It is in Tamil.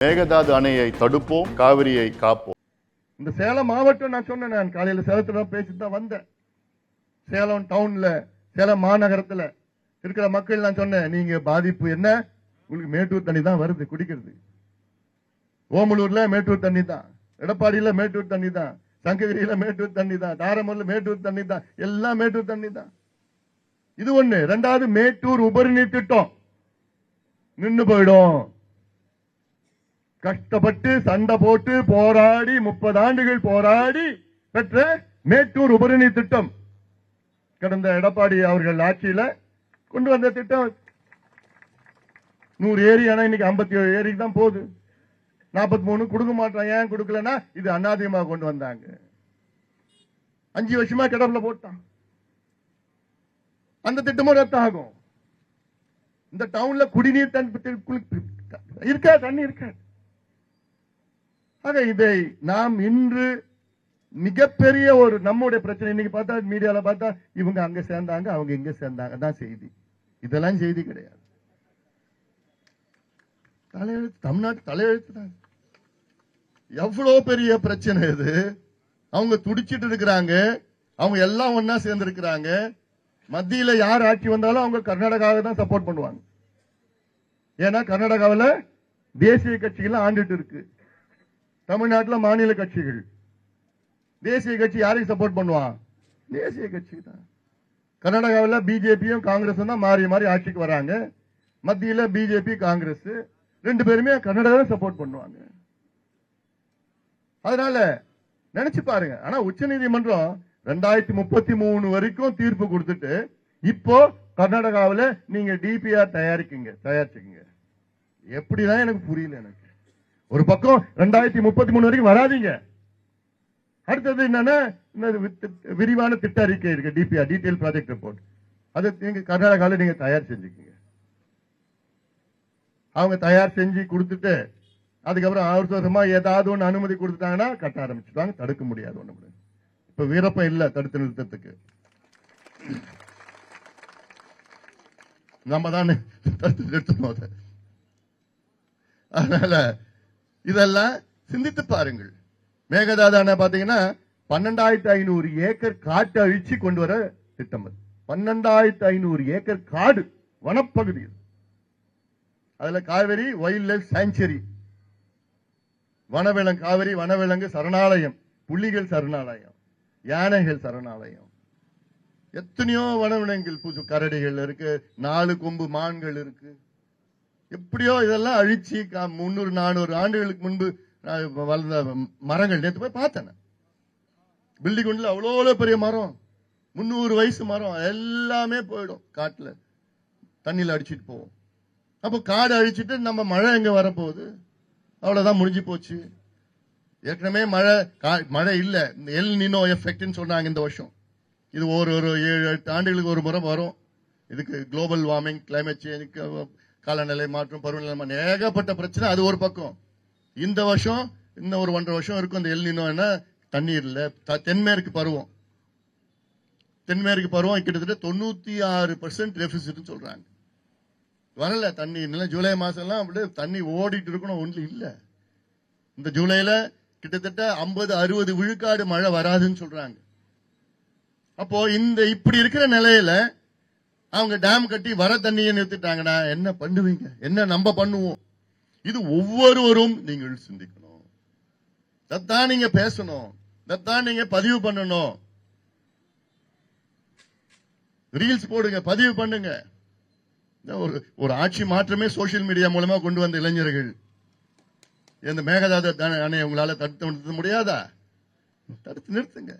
மேகதாது அணையை தடுப்போம், காவிரியை காப்போம். இந்த சேலம் மாவட்டம் நான் சொன்னேன், நான் காலையில் சேலத்துல பேசிட்டு தான் வந்தேன். சேலம் டவுன்ல, சேலம் மாநகரத்துல இருக்கிற மக்கள் நான் சொன்னேன், நீங்க பாதிப்பு என்ன, உங்களுக்கு மேட்டூர் தண்ணி தான் வருது குடிக்கிறது. ஓமலூர்ல மேட்டூர் தண்ணி தான், எடப்பாடியில மேட்டூர் தண்ணி தான், சங்ககிரியில மேட்டூர் தண்ணி தான், தாரமூர்ல மேட்டூர் தண்ணி தான், எல்லாம் மேட்டூர் தண்ணி தான். இது ஒண்ணு. ரெண்டாவது, மேட்டூர் உபரி நீர் திட்டம் நின்று போயிடும். கஷ்டப்பட்டு சண்டை போட்டு போராடி 30 ஆண்டுகள் போராடி பெற்ற மேட்டூர் உபரிநீர் திட்டம் கடந்த எடப்பாடி அவர்கள் ஆட்சியில கொண்டு வந்த திட்டம். 100 ஏரி, ஆனா இன்னைக்கு 57 ஏரிக்கு தான் போகுது. 43 கொடுக்க மாட்டான். ஏன் கொடுக்கலன்னா இது அண்ணாதிமுக கொண்டு வந்தாங்க. 5 வருஷமா கிடப்புல போட்டான். அந்த திட்டமும் ரத்தாகும். இந்த டவுன்ல குடிநீர் இருக்கா, தண்ணி இருக்கா. ஆக இதை நாம் இன்று மிகப்பெரிய ஒரு நம்முடைய பிரச்சனை. இன்னைக்கு பார்த்தா மீடியால பார்த்தா இவங்க அங்க சேர்ந்தாங்க, அவங்க இங்க சேர்ந்தாங்க தான் செய்தி. இதெல்லாம் செய்தி கிடையாது. தலையெழுத்து, தமிழ்நாட்டு தலையெழுத்து தான். எவ்வளவு பெரிய பிரச்சனை இது. அவங்க துடிச்சிட்டு இருக்கிறாங்க. அவங்க எல்லாம் ஒன்னா சேர்ந்து இருக்கிறாங்க. மத்தியில யார் ஆட்சி வந்தாலும் அவங்க கர்நாடகாவை தான் சப்போர்ட் பண்ணுவாங்க. ஏன்னா கர்நாடகாவில் தேசிய கட்சிகள் ஆண்டுட்டு இருக்கு. தமிழ்நாட்டில் மாநில கட்சிகள். தேசிய கட்சி யாரையும் சப்போர்ட் பண்ணுவான்? தேசிய கட்சி தான். கர்நாடகாவில் பிஜேபியும் காங்கிரஸும் தான் மாறி மாறி ஆட்சிக்கு வராங்க. மத்தியில பிஜேபி காங்கிரஸ் 2 பேருமே கர்நாடகாவை சப்போர்ட் பண்ணுவாங்க. அதனால நினைச்சு பாருங்க. ஆனா உச்ச நீதிமன்றம் 2033 வரைக்கும் தீர்ப்பு கொடுத்துட்டு இப்போ கர்நாடகாவில் நீங்க டிபிஆர் தயாரிச்சுக்கீங்க. எப்படிதான் எனக்கு புரியல. எனக்கு ஒரு பக்கம் 2033 வரைக்கும் வராதீங்க. அடுத்தது என்னன்னா விரிவான திட்ட அறிக்கை இருக்கு, டிபிஆர், டீடைல் ப்ராஜெக்ட் ரிப்போர்ட். அது நீங்க கர்நாடகாவில் நீங்க தயார் செஞ்சுக்கீங்க. அவங்க தயார் செஞ்சு கொடுத்துட்டு அதுக்கப்புறம் அவசரமா ஏதாவது ஒன்று அனுமதி கொடுத்துட்டாங்கன்னா கட்ட ஆரம்பிச்சுட்டாங்க. தடுக்க முடியாது. ஒண்ணு இப்ப வீரப்பம் இல்ல தடுத்து நிறுத்தத்துக்கு. நம்ம தான் தடுத்து நிறுத்தணும். அதனால இதெல்லாம் சிந்தித்து பாருங்கள். மேகதாது அணை பாத்தீங்கன்னா 12,500 ஏக்கர் காட்டு அழிச்சு கொண்டு வர திட்டம். 12,500 ஏக்கர் காடு வனப்பகுதி. அதுல காவிரி வைல்ட் லைஃப் சாங்சுரி, வனவிலங்கு, காவிரி வனவிலங்கு சரணாலயம், புலிகள் சரணாலயம், யானைகள் சரணாலயம், எத்தனையோ வனவிலங்குகள், கரடிகள் இருக்கு, 4 கொம்பு மான்கள் இருக்கு. எப்படியோ இதெல்லாம் அழிச்சு 300-400 ஆண்டுகளுக்கு முன்பு வளர்ந்த மரங்கள். நேற்று போய் பார்த்தேன். பில்டிகுண்டில் அவ்வளோ பெரிய மரம், 300 வயசு மரம், எல்லாமே போயிடும். காட்டுல தண்ணியில அடிச்சிட்டு போவோம். அப்போ காடு அழிச்சிட்டு நம்ம மழை எங்க வரப்போகுது? அவ்வளவுதான், முடிஞ்சு போச்சு. ஏற்கனவே மழை இல்ல. இந்த எல் நினோ எஃபெக்ட்னு சொன்னாங்க இந்த வருஷம். இது ஒரு 7-8 ஆண்டுகளுக்கு ஒரு முறை வரும். இதுக்கு குளோபல் வார்மிங், கிளைமேட் சேஞ்ச், காலநிலை மாற்றம், பருவநிலை மாற்றம், ஏகப்பட்ட பிரச்சனை. அது ஒரு பக்கம். இந்த வருஷம் இன்னும் ஒரு 1.5 வருஷம் இருக்கும். இந்த எல் நினோ என்ன, தண்ணீர் இல்ல. தென்மேற்கு பருவம் கிட்டத்தட்ட 96% டெபிசிட் சொல்றாங்க. வரல தண்ணி. ஜூலை மாசம் எல்லாம் அப்படியே தண்ணி ஓடிட்டு இருக்கணும். ஒன்றும் இல்ல. இந்த ஜூலைல கிட்டத்தட்ட 50-60 விழுக்காடு மழை வராதுன்னு சொல்றாங்க. அப்போ இந்த இப்படி இருக்கிற நிலையில அவங்க டேம் கட்டி வர தண்ணியை நிறுத்திட்டாங்கன்னா என்ன பண்ணுவீங்க? என்ன நம்ம பண்ணுவோம்? இது ஒவ்வொருவரும் நீங்கள் சிந்திக்கணும். இதைத்தான் நீங்க பேசணும், இதைத்தான் நீங்க பதிவு பண்ணணும். ரீல்ஸ் போடுங்க, பதிவு பண்ணுங்க. ஒரு ஆட்சி மாற்றமே சோசியல் மீடியா மூலமா கொண்டு வந்த இளைஞர்கள். இந்த மேகதாது அணையை உங்களால தடுத்து நிறுத்த முடியாதா? தடுத்து நிறுத்துங்க.